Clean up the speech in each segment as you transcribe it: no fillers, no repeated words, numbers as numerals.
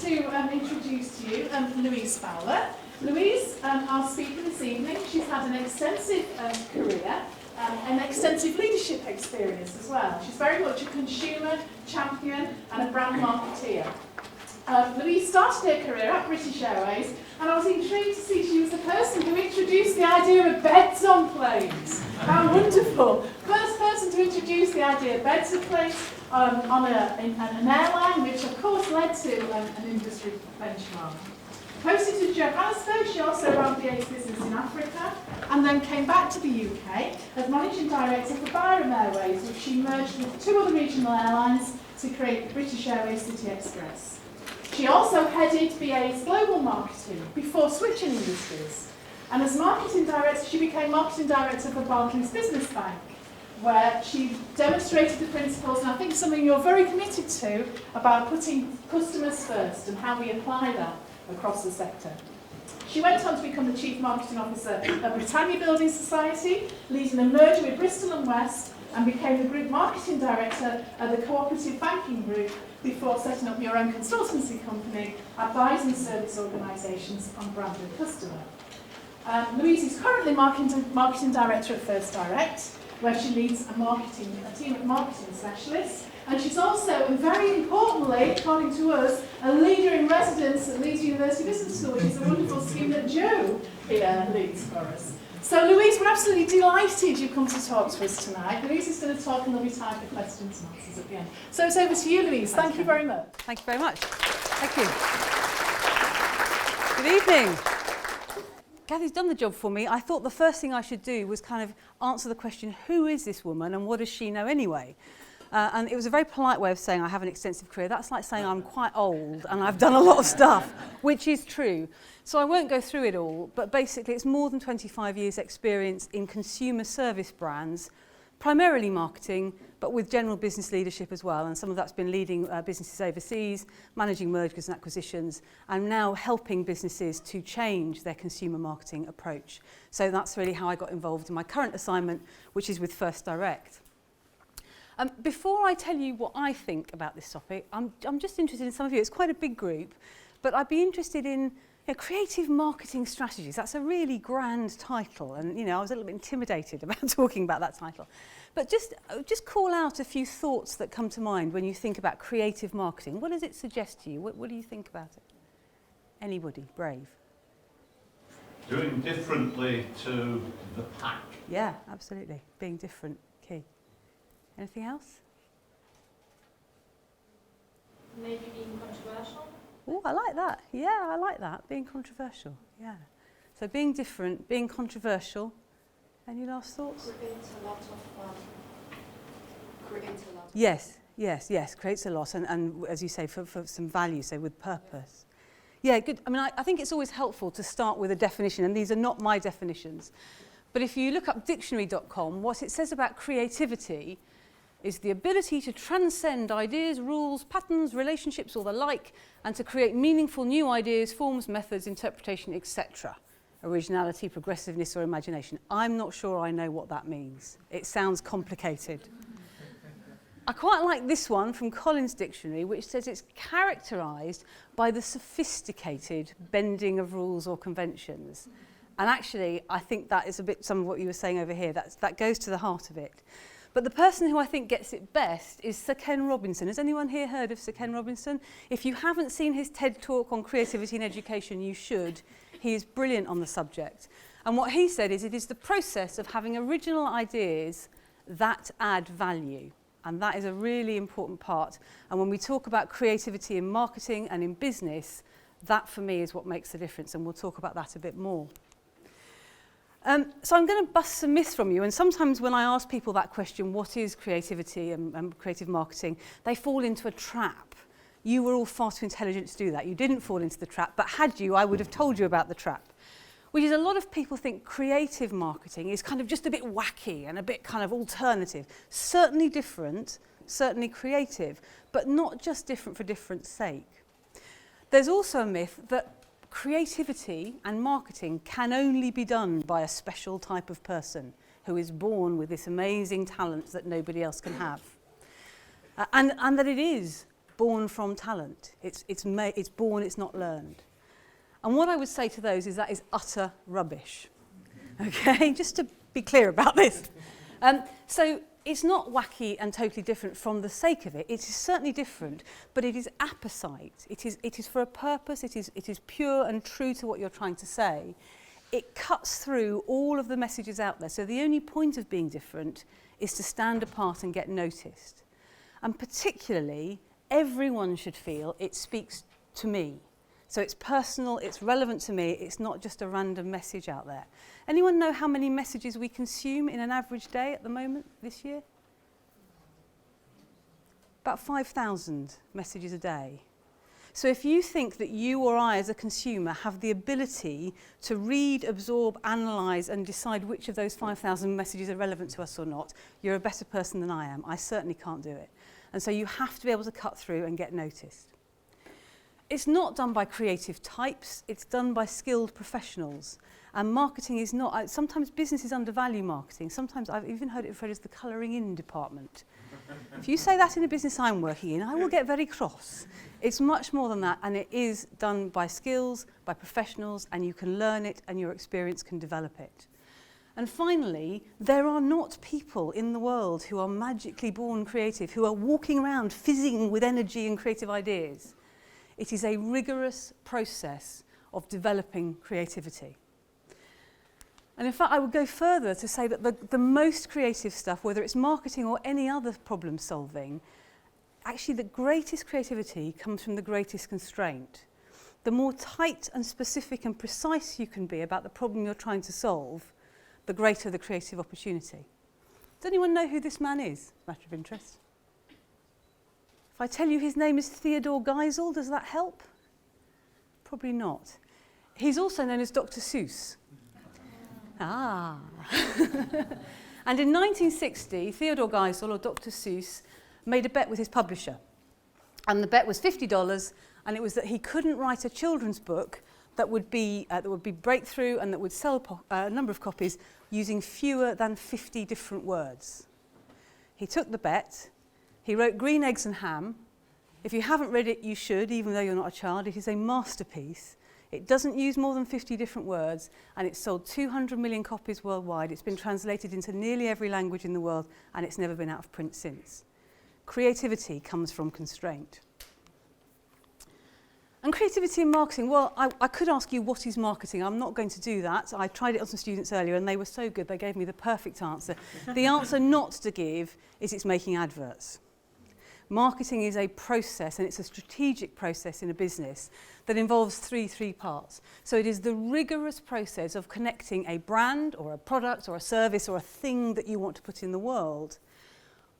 to introduce to you Louise Fowler. Louise, our speaker this evening, she's had an extensive career and extensive leadership experience as well. She's very much a consumer champion and a brand marketeer. Louise started her career at British Airways, and I was intrigued to see she was the person who introduced the idea of beds on planes. How wonderful! First person to introduce the idea of beds on planes on an airline, which of course led to an industry benchmark. Posted to Johannesburg, she also ran BA's business in Africa, and then came back to the UK as Managing Director for Byram Airways, which she merged with two other regional airlines to create the British Airways City Express. She also headed BA's global marketing before switching industries. And as Marketing Director, she became Marketing Director for Barclays Business Bank, where she demonstrated the principles, and I think something you're very committed to, about putting customers first and how we apply that across the sector. She went on to become the Chief Marketing Officer at Britannia Building Society, leading a merger with Bristol and West, and became the Group Marketing Director at the Cooperative Banking Group before setting up your own consultancy company, advising service organisations on brand and customer. Louise is currently Marketing Director at First Direct, where she leads a team of marketing specialists. And she's also, and very importantly, according to us, a leader in residence at Leeds University Business School, which is a wonderful scheme that Joe here leads for us. So Louise, we're absolutely delighted you've come to talk to us tonight. Louise is going to talk and there'll be time for questions and answers at the end. So it's over to you, Louise. Thank you very much. Thank you very much. Thank you. Good evening. Kathy's done the job for me. I thought the first thing I should do was kind of answer the question, who is this woman and what does she know anyway? And it was a very polite way of saying I have an extensive career. That's like saying I'm quite old and I've done a lot of stuff, which is true. So I won't go through it all, but basically it's more than 25 years experience in consumer service brands, primarily marketing, but with general business leadership as well. And some of that's been leading businesses overseas, managing mergers and acquisitions, and now helping businesses to change their consumer marketing approach. So that's really how I got involved in my current assignment, which is with First Direct. Before I tell you what I think about this topic, I'm just interested in some of you. It's quite a big group, but I'd be interested in creative marketing strategies. That's a really grand title, and I was a little bit intimidated about talking about that title. But just call out a few thoughts that come to mind when you think about creative marketing. What does it suggest to you? What do you think about it? Anybody brave? Doing differently to the pack. Yeah, absolutely. Being different, key. Anything else? Maybe being controversial. Oh, I like that. Yeah, I like that. Being controversial. Yeah. So being different, being controversial. Any last thoughts? Creates a lot. Yes. Creates a lot. And as you say, for some value, so with purpose. Yeah, good. I mean, I think it's always helpful to start with a definition, and these are not my definitions. But if you look up dictionary.com, what it says about creativity is the ability to transcend ideas, rules, patterns, relationships, or the like, and to create meaningful new ideas, forms, methods, interpretation, etc. Originality, progressiveness, or imagination. I'm not sure I know what that means. It sounds complicated. I quite like this one from Collins Dictionary, which says it's characterised by the sophisticated bending of rules or conventions. And actually, I think that is a bit some of what you were saying over here. That goes to the heart of it. But the person who I think gets it best is Sir Ken Robinson. Has anyone here heard of Sir Ken Robinson? If you haven't seen his TED talk on creativity in education, you should. He is brilliant on the subject. And what he said is it is the process of having original ideas that add value. And that is a really important part. And when we talk about creativity in marketing and in business, that for me is what makes the difference. And we'll talk about that a bit more. So I'm going to bust some myths from you, and sometimes when I ask people that question, what is creativity and creative marketing, they fall into a trap. You were all far too intelligent to do that. You didn't fall into the trap, but had you, I would have told you about the trap. Which is a lot of people think creative marketing is kind of just a bit wacky and a bit kind of alternative. Certainly different, certainly creative, but not just different for different's sake. There's also a myth that creativity and marketing can only be done by a special type of person who is born with this amazing talent that nobody else can have. And that it is born from talent. It's born, it's not learned. And what I would say to those is that is utter rubbish. Okay, just to be clear about this. So it's not wacky and totally different from the sake of it. It is certainly different, but it is apposite. It is for a purpose. It is pure and true to what you're trying to say. It cuts through all of the messages out there. So the only point of being different is to stand apart and get noticed. And particularly, everyone should feel it speaks to me. So it's personal, it's relevant to me, it's not just a random message out there. Anyone know how many messages we consume in an average day at the moment this year? About 5,000 messages a day. So if you think that you or I as a consumer have the ability to read, absorb, analyse and decide which of those 5,000 messages are relevant to us or not, you're a better person than I am. I certainly can't do it. And so you have to be able to cut through and get noticed. It's not done by creative types, it's done by skilled professionals. And marketing is not, sometimes businesses undervalue marketing. Sometimes I've even heard it referred as the colouring in department. If you say that in a business I'm working in, I will get very cross. It's much more than that, and it is done by skills, by professionals, and you can learn it and your experience can develop it. And finally, there are not people in the world who are magically born creative, who are walking around fizzing with energy and creative ideas. It is a rigorous process of developing creativity. And in fact, I would go further to say that the most creative stuff, whether it's marketing or any other problem solving, actually the greatest creativity comes from the greatest constraint. The more tight and specific and precise you can be about the problem you're trying to solve, the greater the creative opportunity. Does anyone know who this man is? Matter of interest. If I tell you his name is Theodore Geisel, does that help? Probably not. He's also known as Dr. Seuss. Ah. And in 1960, Theodore Geisel, or Dr. Seuss, made a bet with his publisher. And the bet was $50, and it was that he couldn't write a children's book that would be breakthrough and that would sell a number of copies using fewer than 50 different words. He took the bet. He wrote Green Eggs and Ham. If you haven't read it, you should, even though you're not a child. It is a masterpiece. It doesn't use more than 50 different words, and it's sold 200 million copies worldwide. It's been translated into nearly every language in the world, and it's never been out of print since. Creativity comes from constraint. And creativity in marketing, well, I could ask you, what is marketing? I'm not going to do that. I tried it on some students earlier, and they were so good, they gave me the perfect answer. The answer not to give is it's making adverts. Marketing is a process, and it's a strategic process in a business that involves three parts. So it is the rigorous process of connecting a brand or a product or a service or a thing that you want to put in the world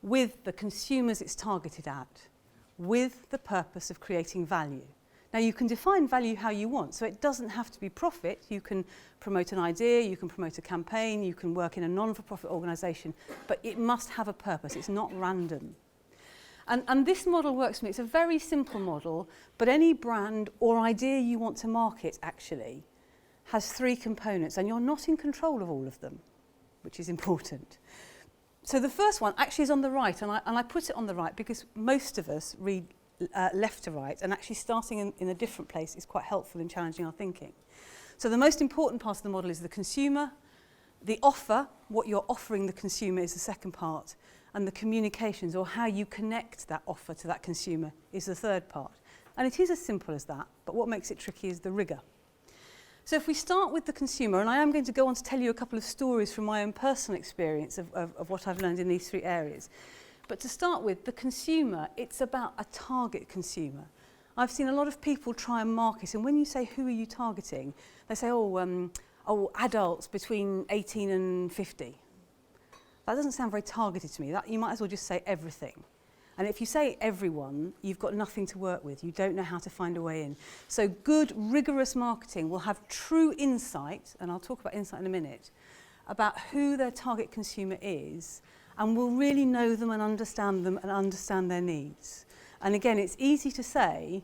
with the consumers it's targeted at, with the purpose of creating value. Now, you can define value how you want, so it doesn't have to be profit. You can promote an idea, you can promote a campaign, you can work in a non-for-profit organisation, but it must have a purpose. It's not random. And this model works for me. It's a very simple model, but any brand or idea you want to market actually has three components, and you're not in control of all of them, which is important. So the first one actually is on the right, and I put it on the right because most of us read left to right, and actually starting in a different place is quite helpful in challenging our thinking. So the most important part of the model is the consumer. The offer, what you're offering the consumer, is the second part. And the communications, or how you connect that offer to that consumer, is the third part. And it is as simple as that, but what makes it tricky is the rigour. So if we start with the consumer, and I am going to go on to tell you a couple of stories from my own personal experience of what I've learned in these three areas. But to start with, the consumer, it's about a target consumer. I've seen a lot of people try and market, and when you say, who are you targeting? They say, adults between 18 and 50. That doesn't sound very targeted to me. You might as well just say everything. And if you say everyone, you've got nothing to work with. You don't know how to find a way in. So good, rigorous marketing will have true insight, and I'll talk about insight in a minute, about who their target consumer is, and will really know them and understand their needs. And again, it's easy to say,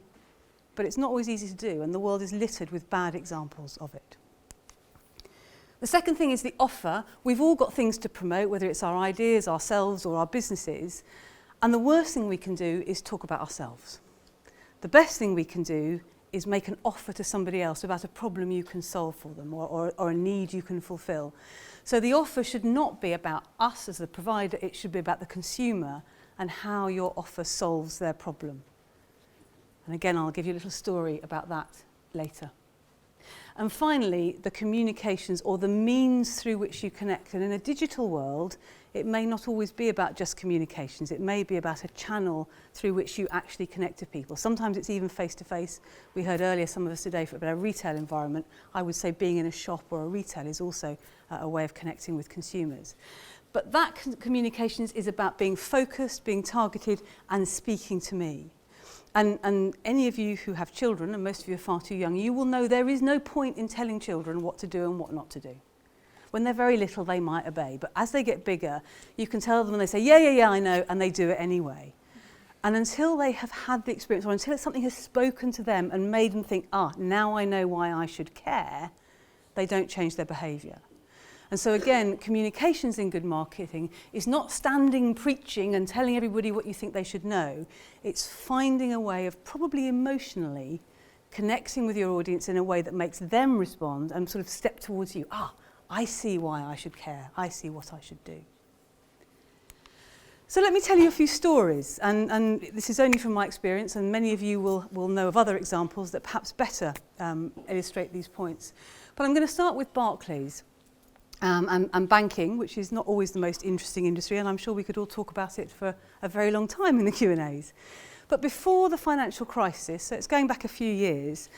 but it's not always easy to do, and the world is littered with bad examples of it. The second thing is the offer. We've all got things to promote, whether it's our ideas, ourselves, or our businesses. And the worst thing we can do is talk about ourselves. The best thing we can do is make an offer to somebody else about a problem you can solve for them or a need you can fulfill. So the offer should not be about us as the provider, it should be about the consumer and how your offer solves their problem. And again, I'll give you a little story about that later. And finally, the communications or the means through which you connect. And in a digital world, it may not always be about just communications. It may be about a channel through which you actually connect to people. Sometimes it's even face-to-face. We heard earlier, some of us today, about a retail environment. I would say being in a shop or a retail is also a way of connecting with consumers. But that communications is about being focused, being targeted, and speaking to me. And any of you who have children, and most of you are far too young, you will know there is no point in telling children what to do and what not to do. When they're very little, they might obey. But as they get bigger, you can tell them and they say, yeah, I know, and they do it anyway. And until they have had the experience, or until something has spoken to them and made them think, now I know why I should care, they don't change their behaviour. And so again, communications in good marketing is not standing preaching and telling everybody what you think they should know. It's finding a way of probably emotionally connecting with your audience in a way that makes them respond and sort of step towards you. I see why I should care. I see what I should do. So let me tell you a few stories, and this is only from my experience, and many of you will know of other examples that perhaps better illustrate these points. But I'm going to start with Barclays. And banking, which is not always the most interesting industry, and I'm sure we could all talk about it for a very long time in the Q&As. But before the financial crisis, so it's going back a few years,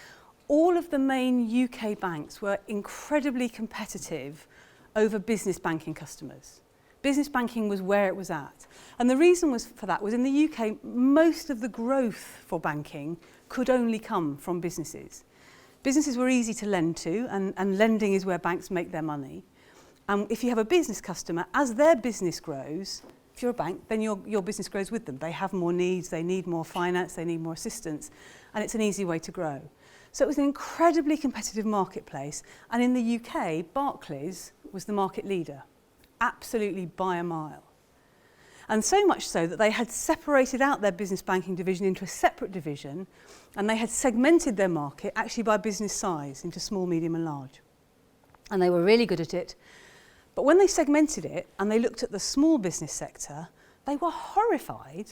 all of the main UK banks were incredibly competitive over business banking customers. Business banking was where it was at. And the reason for that was in the UK, most of the growth for banking could only come from businesses. Businesses were easy to lend to, and lending is where banks make their money. And if you have a business customer, as their business grows, if you're a bank, then your business grows with them. They have more needs, they need more finance, they need more assistance, and it's an easy way to grow. So it was an incredibly competitive marketplace, and in the UK, Barclays was the market leader, absolutely by a mile. And so much so that they had separated out their business banking division into a separate division, and they had segmented their market actually by business size into small, medium and large. And they were really good at it. But when they segmented it and they looked at the small business sector, they were horrified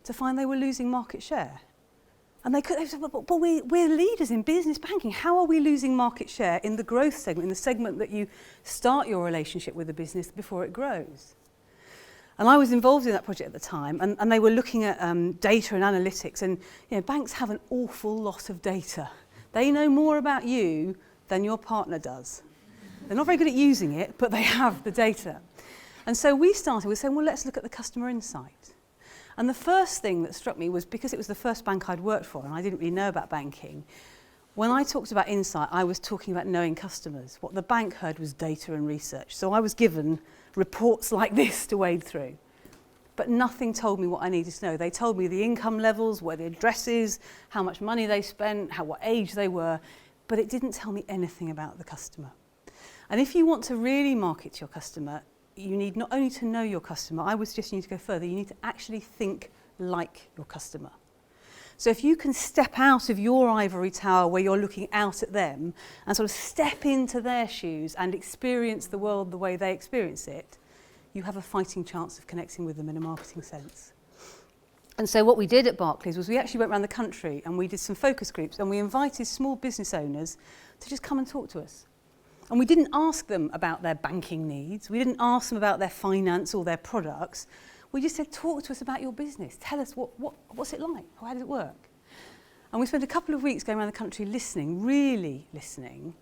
to find they were losing market share. And they said, but we're leaders in business banking. How are we losing market share in the growth segment, in the segment that you start your relationship with the business before it grows? And I was involved in that project at the time, and they were looking at data and analytics. And banks have an awful lot of data. They know more about you than your partner does. They're not very good at using it, but they have the data. And so we started with saying, well, let's look at the customer insight. And the first thing that struck me was, because it was the first bank I'd worked for, and I didn't really know about banking, when I talked about insight, I was talking about knowing customers. What the bank heard was data and research. So I was given reports like this to wade through. But nothing told me what I needed to know. They told me the income levels, where the addresses, how much money they spent, what age they were, but it didn't tell me anything about the customer. And if you want to really market to your customer, you need not only to know your customer, I would suggest you need to go further, you need to actually think like your customer. So if you can step out of your ivory tower where you're looking out at them and sort of step into their shoes and experience the world the way they experience it, you have a fighting chance of connecting with them in a marketing sense. And so what we did at Barclays was we actually went around the country and we did some focus groups, and we invited small business owners to just come and talk to us. And we didn't ask them about their banking needs. We didn't ask them about their finance or their products. We just said, talk to us about your business. Tell us what's it like? How does it work? And we spent a couple of weeks going around the country listening, really listening.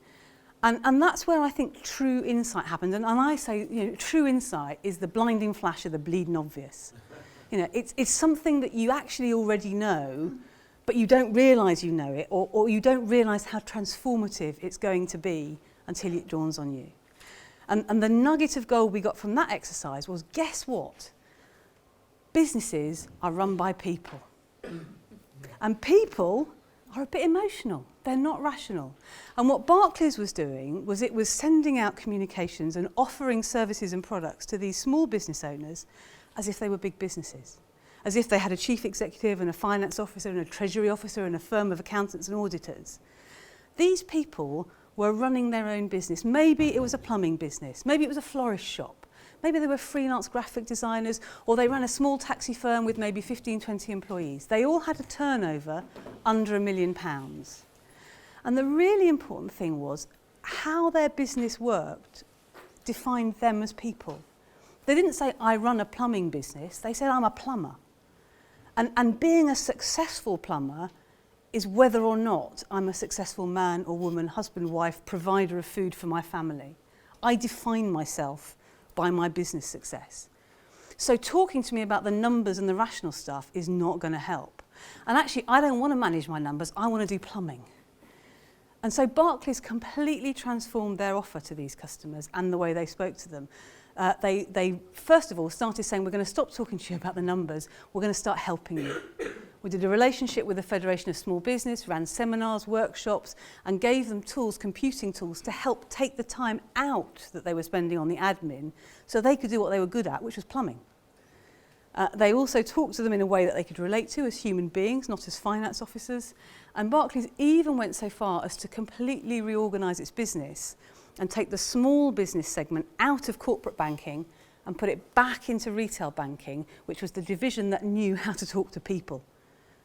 And that's where I think true insight happened. And I say, true insight is the blinding flash of the bleeding obvious. It's something that you actually already know, but you don't realise you know it, or you don't realise how transformative it's going to be until it dawns on you. And the nugget of gold we got from that exercise was, guess what? Businesses are run by people. And people are a bit emotional. They're not rational. And what Barclays was doing was it was sending out communications and offering services and products to these small business owners as if they were big businesses. as if they had a chief executive and a finance officer and a treasury officer and a firm of accountants and auditors. These people were running their own business. Maybe it was a plumbing business, maybe it was a florist shop, maybe they were freelance graphic designers, or they ran a small taxi firm with maybe 15, 20 employees. They all had a turnover under £1 million. And the really important thing was how their business worked defined them as people. They didn't say, I run a plumbing business. They said, I'm a plumber. And being a successful plumber is whether or not I'm a successful man or woman, husband, wife, provider of food for my family. I define myself by my business success. So talking to me about the numbers and the rational stuff is not going to help. And actually, I don't want to manage my numbers. I want to do plumbing. And so Barclays completely transformed their offer to these customers and the way they spoke to them. They first of all started saying, we're going to stop talking to you about the numbers, we're going to start helping you. We did a relationship with the Federation of Small Business, ran seminars, workshops, and gave them tools, computing tools, to help take the time out that they were spending on the admin so they could do what they were good at, which was plumbing. They also talked to them in a way that they could relate to as human beings, not as finance officers. And Barclays even went so far as to completely reorganise its business and take the small business segment out of corporate banking and put it back into retail banking, which was the division that knew how to talk to people.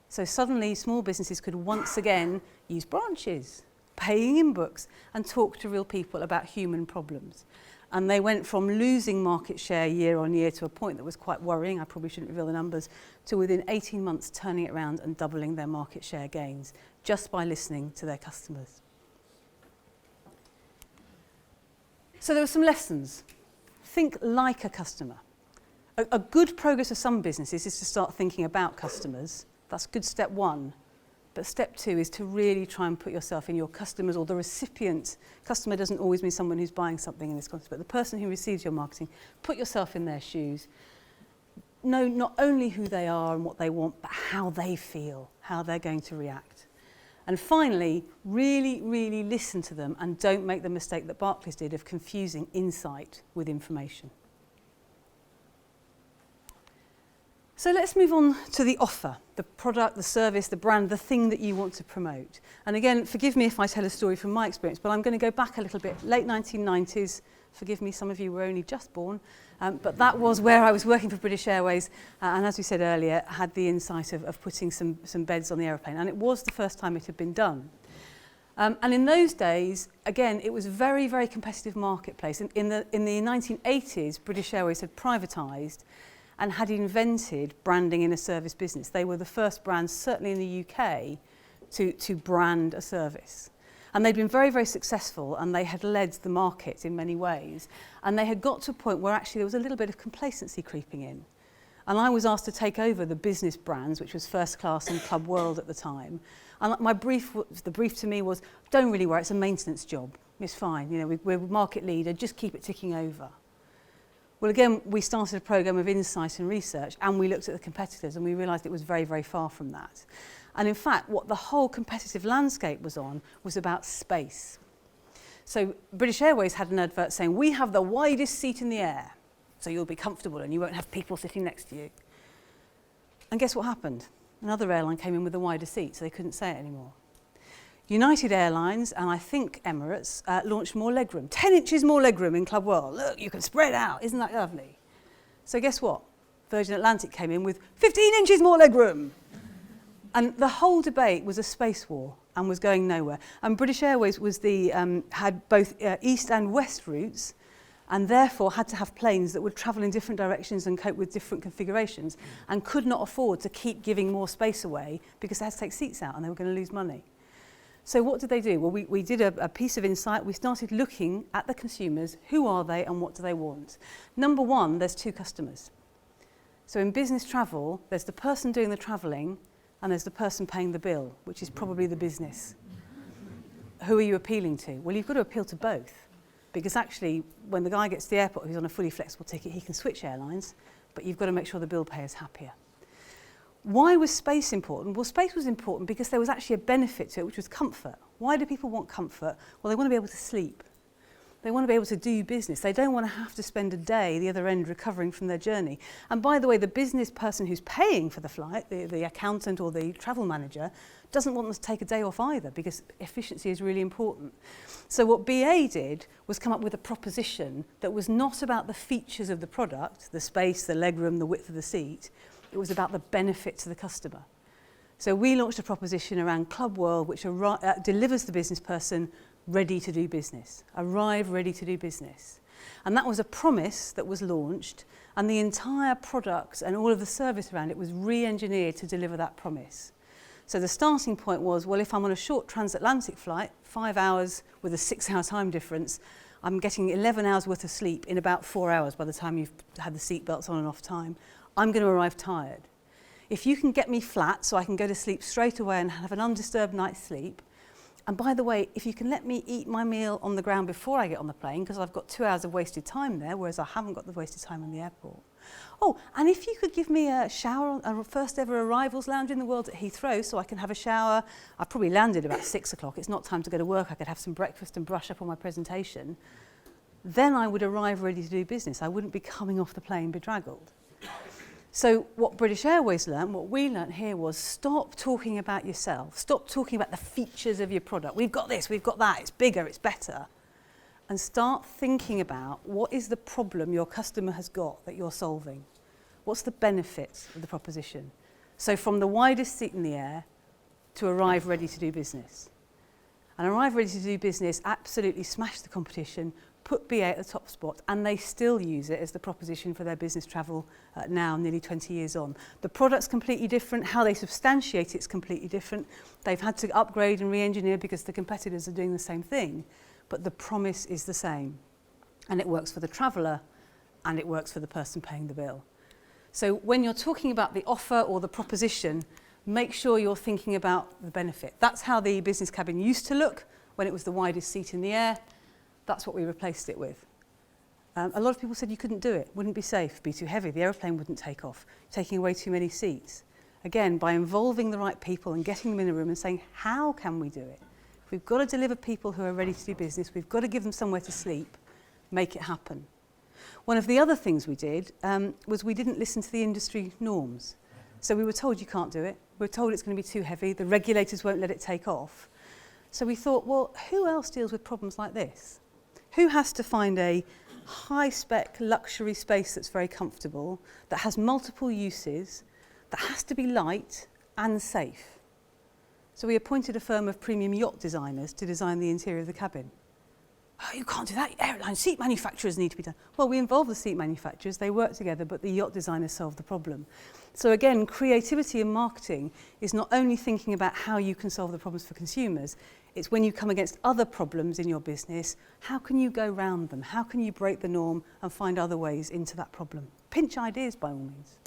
So suddenly small businesses could once again use branches, paying in books, and talk to real people about human problems. And they went from losing market share year on year to a point that was quite worrying, I probably shouldn't reveal the numbers, to within 18 months turning it around and doubling their market share gains just by listening to their customers. So there were some lessons. Think like a customer. A good progress of some businesses is to start thinking about customers. That's good step one. But step two is to really try and put yourself in your customers or the recipient. Customer doesn't always mean someone who's buying something in this context, but the person who receives your marketing. Put yourself in their shoes. Know not only who they are and what they want, but how they feel, how they're going to react. And finally, really, really listen to them and don't make the mistake that Barclays did of confusing insight with information. So let's move on to the offer, the product, the service, the brand, the thing that you want to promote. And again, forgive me if I tell a story from my experience, but I'm going to go back a little bit. Late 1990s, forgive me, some of you were only just born, but that was where I was working for British Airways, and as we said earlier, had the insight of putting some beds on the aeroplane, and it was the first time it had been done. And in those days, again, it was a very, very competitive marketplace. In the 1980s, British Airways had privatised and had invented branding in a service business. They were the first brand, certainly in the UK, to brand a service. And they'd been very, very successful, and they had led the market in many ways. And they had got to a point where actually there was a little bit of complacency creeping in. And I was asked to take over the business brands, which was First Class and Club World at the time. And the brief to me was, don't really worry, it's a maintenance job. It's fine, you know, we're market leader, just keep it ticking over. Well, again, we started a programme of insight and research, and we looked at the competitors, and we realised it was very, very far from that. And in fact, what the whole competitive landscape was on was about space. So British Airways had an advert saying, we have the widest seat in the air, so you'll be comfortable and you won't have people sitting next to you. And guess what happened? Another airline came in with a wider seat, so they couldn't say it anymore. United Airlines, and I think Emirates, launched more legroom. 10 inches more legroom in Club World. Look, you can spread out. Isn't that lovely? So guess what? Virgin Atlantic came in with 15 inches more legroom. And the whole debate was a space war and was going nowhere. And British Airways was had both east and west routes, and therefore had to have planes that would travel in different directions and cope with different configurations, and could not afford to keep giving more space away because they had to take seats out and they were going to lose money. So what did they do? Well, we did a piece of insight. We started looking at the consumers. Who are they and what do they want? Number one, there's two customers. So in business travel, there's the person doing the travelling and there's the person paying the bill, which is probably the business. Who are you appealing to? Well, you've got to appeal to both, because actually, when the guy gets to the airport who's on a fully flexible ticket, he can switch airlines, but you've got to make sure the bill payer is happier. Why was space important? Well, space was important because there was actually a benefit to it, which was comfort. Why do people want comfort? Well, they want to be able to sleep. They want to be able to do business. They don't want to have to spend a day the other end recovering from their journey. And by the way, the business person who's paying for the flight, the accountant or the travel manager, doesn't want them to take a day off either, because efficiency is really important. So what BA did was come up with a proposition that was not about the features of the product, the space, the legroom, the width of the seat. It was about the benefit to the customer. So we launched a proposition around Club World, which delivers the business person ready to do business. Arrive ready to do business. And that was a promise that was launched, and the entire product and all of the service around it was re-engineered to deliver that promise. So the starting point was, well, if I'm on a short transatlantic flight, 5 hours with a 6-hour time difference, I'm getting 11 hours worth of sleep in about 4 hours by the time you've had the seatbelts on and off time. I'm going to arrive tired. If you can get me flat so I can go to sleep straight away and have an undisturbed night's sleep, and by the way, if you can let me eat my meal on the ground before I get on the plane, because I've got 2 hours of wasted time there, whereas I haven't got the wasted time in the airport. Oh, and if you could give me a shower, a first ever arrivals lounge in the world at Heathrow, so I can have a shower. I've probably landed about 6 o'clock. It's not time to go to work. I could have some breakfast and brush up on my presentation. Then I would arrive ready to do business. I wouldn't be coming off the plane bedraggled. So what British Airways learned, what we learned here was stop talking about yourself. Stop talking about the features of your product. We've got this, we've got that, it's bigger, it's better. And start thinking about what is the problem your customer has got that you're solving. What's the benefit of the proposition? So from the widest seat in the air to arrive ready to do business. And arrive ready to do business absolutely smashed the competition, put BA at the top spot, and they still use it as the proposition for their business travel now, nearly 20 years on. The product's completely different. How they substantiate it's completely different. They've had to upgrade and re-engineer because the competitors are doing the same thing, but the promise is the same. And it works for the traveller, and it works for the person paying the bill. So when you're talking about the offer or the proposition, make sure you're thinking about the benefit. That's how the business cabin used to look when it was the widest seat in the air. That's what we replaced it with. A lot of people said you couldn't do it, wouldn't be safe, be too heavy, the aeroplane wouldn't take off, taking away too many seats. Again, by involving the right people and getting them in a room and saying, how can we do it? If we've got to deliver people who are ready to do business, we've got to give them somewhere to sleep, make it happen. One of the other things we did was we didn't listen to the industry norms. So we were told you can't do it, we were told it's going to be too heavy, the regulators won't let it take off. So we thought, well, who else deals with problems like this? Who has to find a high-spec luxury space that's very comfortable, that has multiple uses, that has to be light and safe? So we appointed a firm of premium yacht designers to design the interior of the cabin. Oh, you can't do that. Airline seat manufacturers need to be done. Well, we involved the seat manufacturers. They work together, but the yacht designers solved the problem. So again, creativity in marketing is not only thinking about how you can solve the problems for consumers, it's when you come against other problems in your business, how can you go round them? How can you break the norm and find other ways into that problem? Pinch ideas by all means.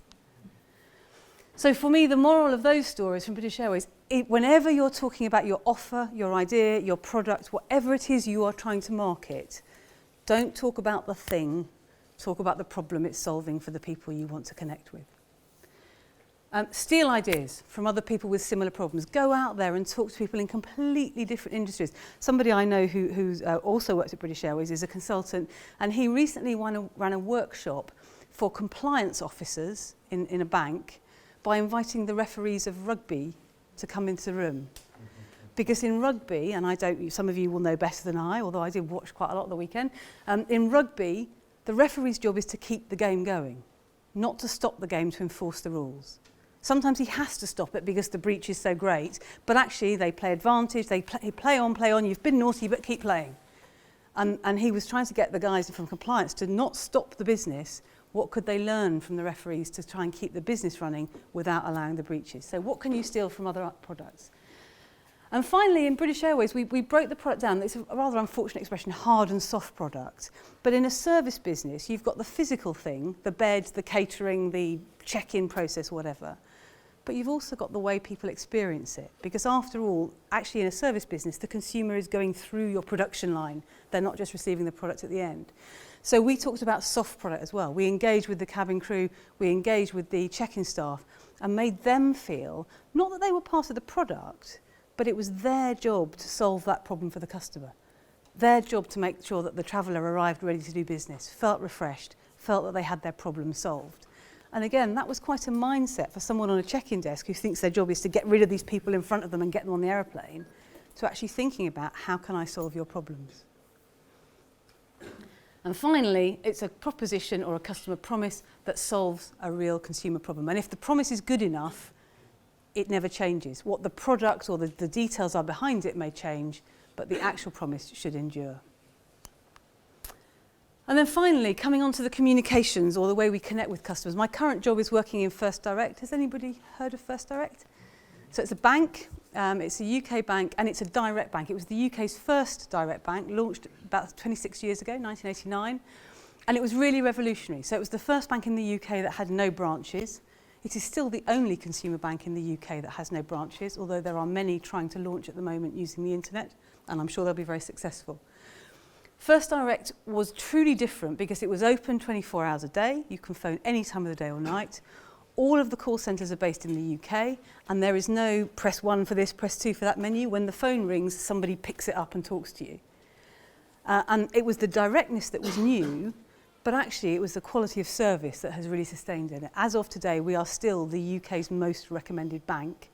So for me, the moral of those stories from British Airways, whenever you're talking about your offer, your idea, your product, whatever it is you are trying to market, don't talk about the thing, talk about the problem it's solving for the people you want to connect with. Steal ideas from other people with similar problems. Go out there and talk to people in completely different industries. Somebody I know who's also works at British Airways is a consultant, and he recently ran a workshop for compliance officers in a bank by inviting the referees of rugby to come into the room. Because in rugby, and some of you will know better than I, although I did watch quite a lot of the weekend, in rugby, the referee's job is to keep the game going, not to stop the game to enforce the rules. Sometimes he has to stop it because the breach is so great, but actually they play advantage, they play on, you've been naughty, but keep playing. And he was trying to get the guys from compliance to not stop the business. What could they learn from the referees to try and keep the business running without allowing the breaches? So what can you steal from other products? And finally, in British Airways, we broke the product down. It's a rather unfortunate expression, hard and soft product. But in a service business, you've got the physical thing, the bed, the catering, the check-in process, whatever. But you've also got the way people experience it. Because after all, actually in a service business, the consumer is going through your production line. They're not just receiving the product at the end. So we talked about soft product as well. We engaged with the cabin crew, we engaged with the check-in staff, and made them feel, not that they were part of the product, but it was their job to solve that problem for the customer. Their job to make sure that the traveller arrived ready to do business, felt refreshed, felt that they had their problem solved. And again, that was quite a mindset for someone on a check-in desk who thinks their job is to get rid of these people in front of them and get them on the aeroplane, to actually thinking about how can I solve your problems. And finally, it's a proposition or a customer promise that solves a real consumer problem. And if the promise is good enough, it never changes. What the product or the details are behind it may change, but the actual promise should endure. And then finally, coming on to the communications or the way we connect with customers. My current job is working in First Direct. Has anybody heard of First Direct? So it's a bank, it's a UK bank, and it's a direct bank. It was the UK's first direct bank, launched about 26 years ago, 1989, and it was really revolutionary. So it was the first bank in the UK that had no branches. It is still the only consumer bank in the UK that has no branches, although there are many trying to launch at the moment using the internet, and I'm sure they'll be very successful. First Direct was truly different because it was open 24 hours a day. You can phone any time of the day or night. All of the call centres are based in the UK, and there is no press 1 for this, press 2 for that menu. When the phone rings, somebody picks it up and talks to you. And it was the directness that was new, but actually it was the quality of service that has really sustained it. As of today, we are still the UK's most recommended bank.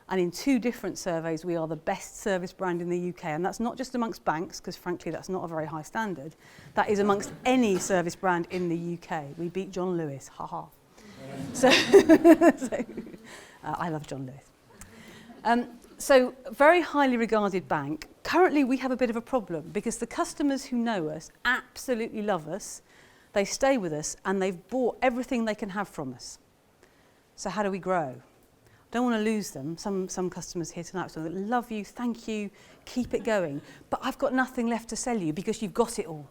And in 2 different surveys, we are the best service brand in the UK. And that's not just amongst banks, because frankly, that's not a very high standard. That is amongst any service brand in the UK. We beat John Lewis, haha. So, I love John Lewis. So, very highly regarded bank. Currently, we have a bit of a problem because the customers who know us absolutely love us. They stay with us and they've bought everything they can have from us. So how do we grow? Don't want to lose them. Some customers here tonight say, love you, thank you, keep it going. But I've got nothing left to sell you because you've got it all.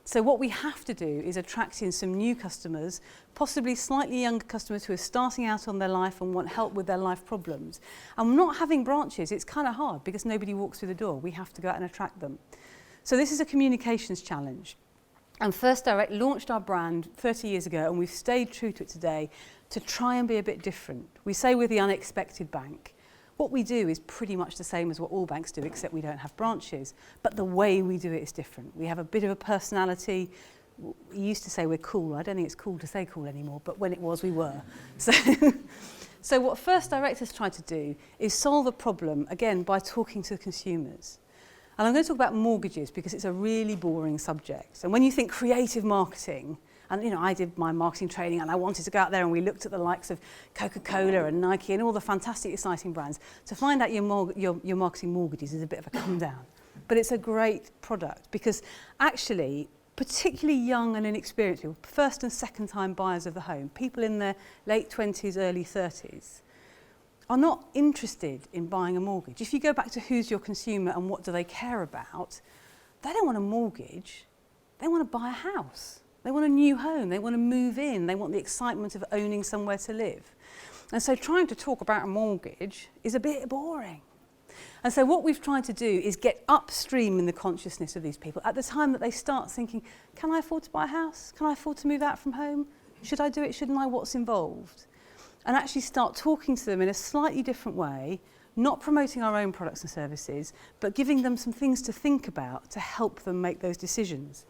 So what we have to do is attract in some new customers, possibly slightly younger customers who are starting out on their life and want help with their life problems. And not having branches, it's kind of hard because nobody walks through the door. We have to go out and attract them. So this is a communications challenge. And First Direct launched our brand 30 years ago, and we've stayed true to it today to try and be a bit different. We say we're the unexpected bank. What we do is pretty much the same as what all banks do, except we don't have branches. But the way we do it is different. We have a bit of a personality. We used to say we're cool. I don't think it's cool to say cool anymore, but when it was, we were. So what First Direct has tried to do is solve a problem, again, by talking to consumers. And I'm going to talk about mortgages because it's a really boring subject. And when you think creative marketing, and you know, I did my marketing training and I wanted to go out there and we looked at the likes of Coca-Cola and Nike and all the fantastic, exciting brands. To find out your marketing mortgages is a bit of a come down. But it's a great product because actually, particularly young and inexperienced people, first and second time buyers of the home, people in their late 20s, early 30s, are not interested in buying a mortgage. If you go back to who's your consumer and what do they care about, they don't want a mortgage, they want to buy a house. They want a new home, they want to move in, they want the excitement of owning somewhere to live. And so trying to talk about a mortgage is a bit boring. And so what we've tried to do is get upstream in the consciousness of these people at the time that they start thinking, can I afford to buy a house? Can I afford to move out from home? Should I do it? Shouldn't I? What's involved? And actually start talking to them in a slightly different way, not promoting our own products and services, but giving them some things to think about to help them make those decisions.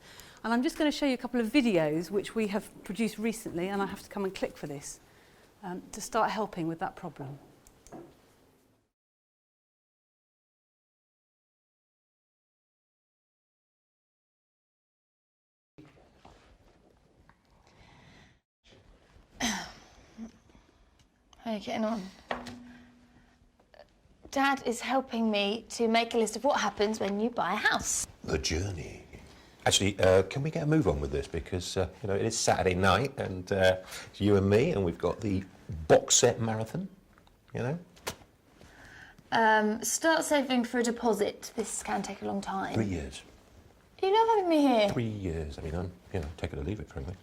And I'm just going to show you a couple of videos which we have produced recently, and I have to come and click for this, to start helping with that problem. How are you getting on? Dad is helping me to make a list of what happens when you buy a house. The journey. Actually, can we get a move on with this? Because, you know, it is Saturday night and it's you and me, and we've got the box set marathon, you know? Start saving for a deposit. This can take a long time. 3 years. You love having me here. 3 years. I mean, I'm, you know, take it or leave it, frankly.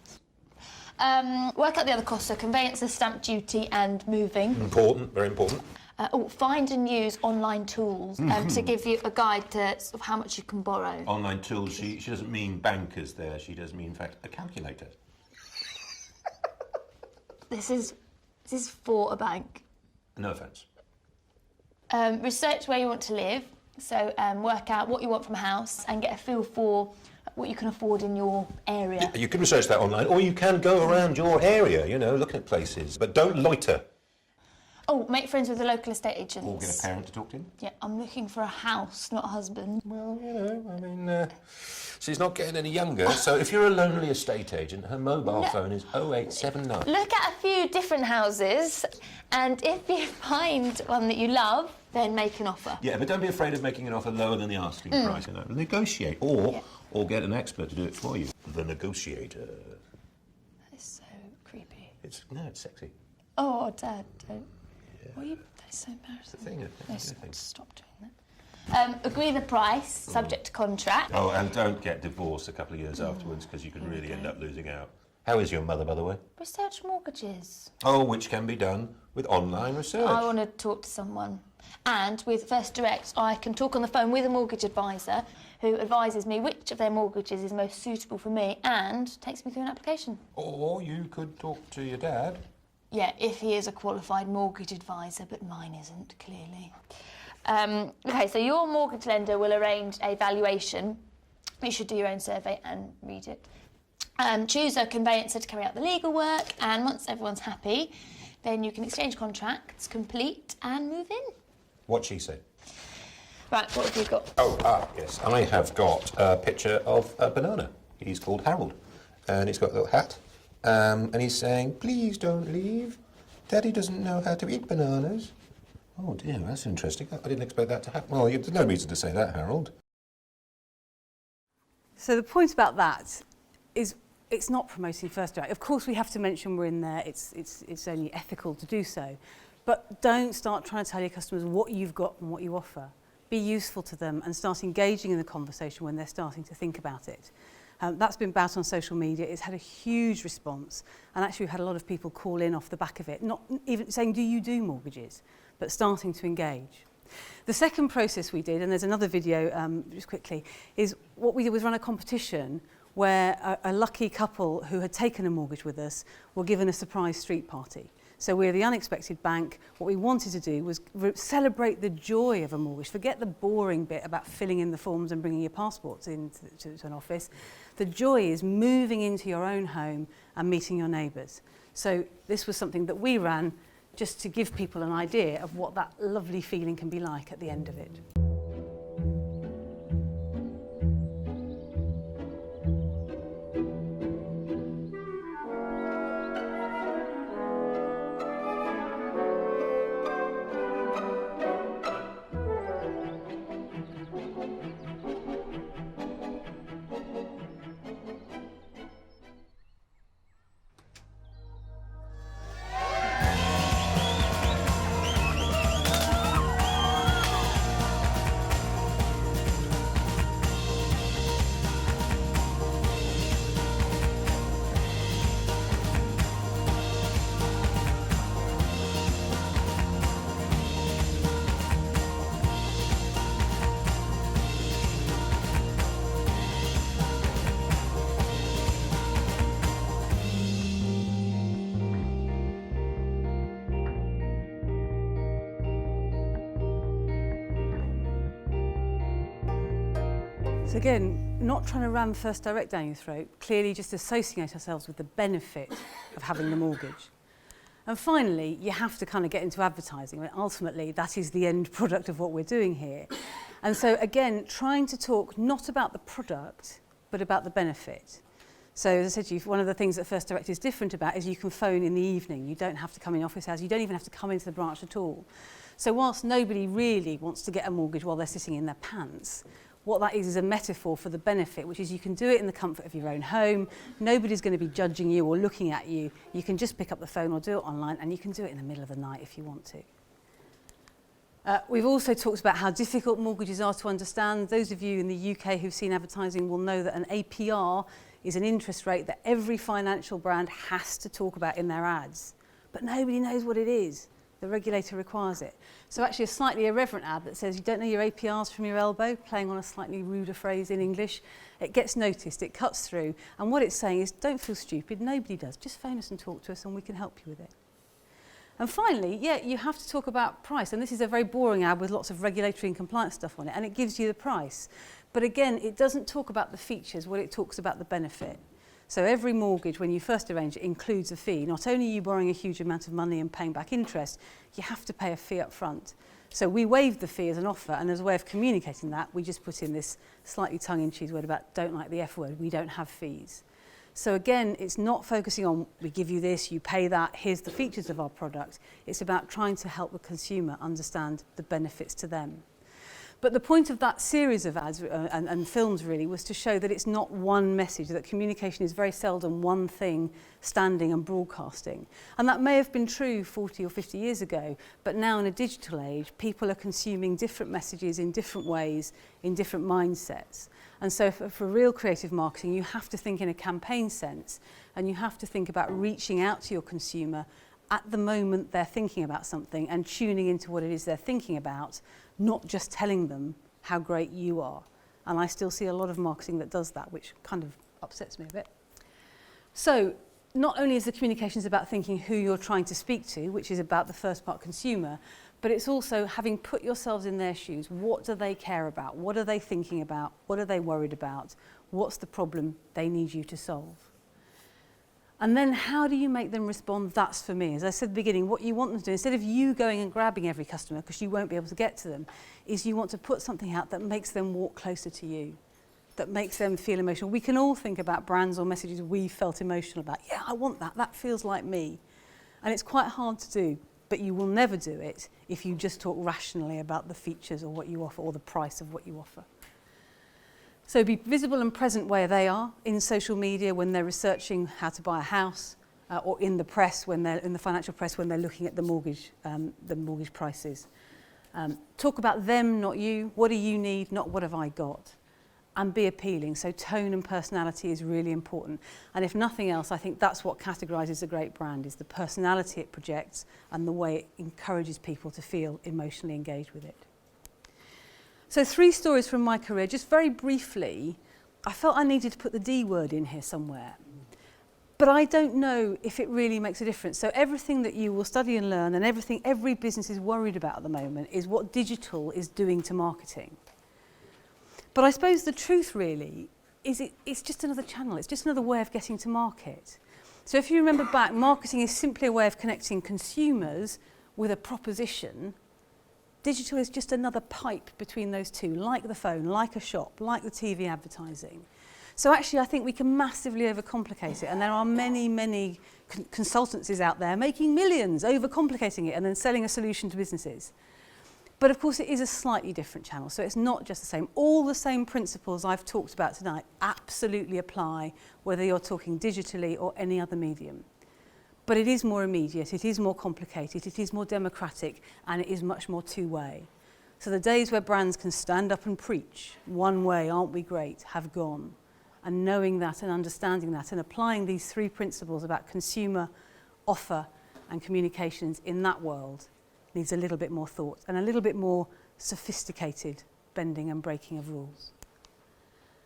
Work out the other costs, so conveyances, stamp duty and moving. Important, very important. Find and use online tools to give you a guide to sort of how much you can borrow. Online tools, she doesn't mean bankers there, she does mean, in fact, a calculator. This is for a bank. No offence. Research where you want to live, So work out what you want from a house and get a feel for what you can afford in your area. You can research that online, or you can go around your area, you know, looking at places. But don't loiter. Oh, make friends with the local estate agents. Or get a parent to talk to. Yeah, I'm looking for a house, not a husband. Well, you know, I mean, she's not getting any younger, so if you're a lonely estate agent, her mobile phone is 0879. Look at a few different houses, and if you find one that you love, then make an offer. Yeah, but don't be afraid of making an offer lower than the asking price, you know. Negotiate, or get an expert to do it for you. The negotiator. That is so creepy. It's sexy. Oh, Dad, don't. What are you... That is so embarrassing. It's a thing. Stop doing that. Agree the price, subject to contract. Oh, and don't get divorced a couple of years afterwards, because you could really end up losing out. How is your mother, by the way? Research mortgages. Oh, which can be done with online research. I want to talk to someone. And with First Direct, I can talk on the phone with a mortgage advisor who advises me which of their mortgages is most suitable for me and takes me through an application. Or you could talk to your dad. Yeah, if he is a qualified mortgage advisor, but mine isn't, clearly. OK, so your mortgage lender will arrange a valuation. You should do your own survey and read it. Choose a conveyancer to carry out the legal work, and once everyone's happy, then you can exchange contracts, complete, and move in. What she said. Right, what have you got? Oh, yes. I have got a picture of a banana. He's called Harold, and he's got a little hat. And he's saying, please don't leave. Daddy doesn't know how to eat bananas. Oh dear, that's interesting. I didn't expect that to happen. Well, there's no reason to say that, Harold. So the point about that is it's not promoting First Direct. Of course, we have to mention we're in there. It's only ethical to do so. But don't start trying to tell your customers what you've got and what you offer. Be useful to them and start engaging in the conversation when they're starting to think about it. That's been about on social media. It's had a huge response, and actually we've had a lot of people call in off the back of it, not even saying, do you do mortgages, but starting to engage. The second process we did, and there's another video just quickly, is what we did was run a competition where a lucky couple who had taken a mortgage with us were given a surprise street party. So we're the unexpected bank. What we wanted to do was celebrate the joy of a mortgage. Forget the boring bit about filling in the forms and bringing your passports into to an office. The joy is moving into your own home and meeting your neighbours. So this was something that we ran just to give people an idea of what that lovely feeling can be like at the end of it. So again, not trying to ram First Direct down your throat, clearly just associate ourselves with the benefit of having the mortgage. And finally, you have to kind of get into advertising. I mean, ultimately, that is the end product of what we're doing here. And so again, trying to talk not about the product, but about the benefit. So as I said to you, one of the things that First Direct is different about is you can phone in the evening. You don't have to come in office hours. You don't even have to come into the branch at all. So whilst nobody really wants to get a mortgage while they're sitting in their pants, what that is a metaphor for the benefit, which is you can do it in the comfort of your own home. Nobody's going to be judging you or looking at you. You can just pick up the phone or do it online, and you can do it in the middle of the night if you want to. We've also talked about how difficult mortgages are to understand. Those of you in the UK who've seen advertising will know that an APR is an interest rate that every financial brand has to talk about in their ads. But nobody knows what it is. The regulator requires it. So actually a slightly irreverent ad that says you don't know your APRs from your elbow, playing on a slightly ruder phrase in English, it gets noticed, it cuts through, and what it's saying is don't feel stupid, nobody does. Just phone us and talk to us and we can help you with it. And finally, yeah, you have to talk about price. And this is a very boring ad with lots of regulatory and compliance stuff on it, and it gives you the price. But again, it doesn't talk about the features, what it talks about the benefit. So every mortgage, when you first arrange it, includes a fee. Not only are you borrowing a huge amount of money and paying back interest, you have to pay a fee up front. So we waived the fee as an offer, and as a way of communicating that, we just put in this slightly tongue-in-cheek word about don't like the F word, we don't have fees. So again, it's not focusing on we give you this, you pay that, here's the features of our product. It's about trying to help the consumer understand the benefits to them. But the point of that series of ads and films really was to show that it's not one message, that communication is very seldom one thing standing and broadcasting. And that may have been true 40 or 50 years ago, but now in a digital age, people are consuming different messages in different ways, in different mindsets. And so for real creative marketing, you have to think in a campaign sense, and you have to think about reaching out to your consumer at the moment they're thinking about something and tuning into what it is they're thinking about, not just telling them how great you are. And I still see a lot of marketing that does that, which kind of upsets me a bit. So not only is the communications about thinking who you're trying to speak to, which is about the first part consumer, but it's also having put yourselves in their shoes. What do they care about? What are they thinking about? What are they worried about? What's the problem they need you to solve? And then how do you make them respond? That's for me. As I said at the beginning, what you want them to do, instead of you going and grabbing every customer, because you won't be able to get to them, is you want to put something out that makes them walk closer to you, that makes them feel emotional. We can all think about brands or messages we felt emotional about. Yeah, I want that. That feels like me. And it's quite hard to do, but you will never do it if you just talk rationally about the features or what you offer or the price of what you offer. So be visible and present where they are, in social media when they're researching how to buy a house, or in the press, when they're in the financial press when they're looking at the mortgage prices. Talk about them, not you. What do you need, not what have I got? And be appealing. So tone and personality is really important. And if nothing else, I think that's what categorises a great brand, is the personality it projects and the way it encourages people to feel emotionally engaged with it. So 3 stories from my career, just very briefly. I felt I needed to put the D word in here somewhere. But I don't know if it really makes a difference. So everything that you will study and learn and everything every business is worried about at the moment is what digital is doing to marketing. But I suppose the truth really is it's just another channel. It's just another way of getting to market. So if you remember back, marketing is simply a way of connecting consumers with a proposition. Digital is just another pipe between those two, like the phone, like a shop, like the TV advertising. So actually, I think we can massively overcomplicate it. And there are many, many consultancies out there making millions, overcomplicating it and then selling a solution to businesses. But of course, it is a slightly different channel. So it's not just the same. All the same principles I've talked about tonight absolutely apply, whether you're talking digitally or any other medium. But it is more immediate, it is more complicated, it is more democratic, and it is much more two-way. So the days where brands can stand up and preach, one way, aren't we great, have gone. And knowing that and understanding that and applying these 3 principles about consumer, offer, and communications in that world needs a little bit more thought and a little bit more sophisticated bending and breaking of rules.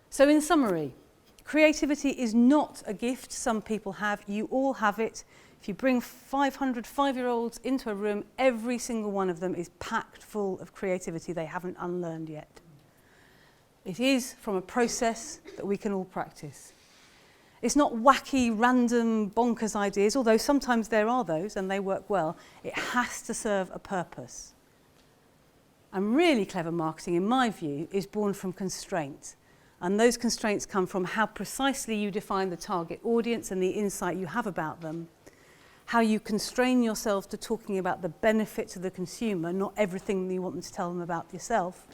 So in summary, creativity is not a gift some people have. You all have it. If you bring 500 5-year-olds into a room, every single one of them is packed full of creativity they haven't unlearned yet. It is from a process that we can all practice. It's not wacky, random, bonkers ideas, although sometimes there are those and they work well. It has to serve a purpose. And really clever marketing, in my view, is born from constraint. And those constraints come from how precisely you define the target audience and the insight you have about them, how you constrain yourself to talking about the benefit to the consumer, not everything you want them to tell them about yourself,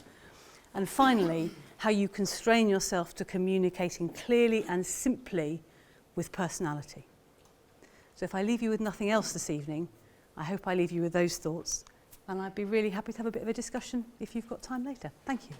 and finally, how you constrain yourself to communicating clearly and simply with personality. So if I leave you with nothing else this evening, I hope I leave you with those thoughts, and I'd be really happy to have a bit of a discussion if you've got time later. Thank you.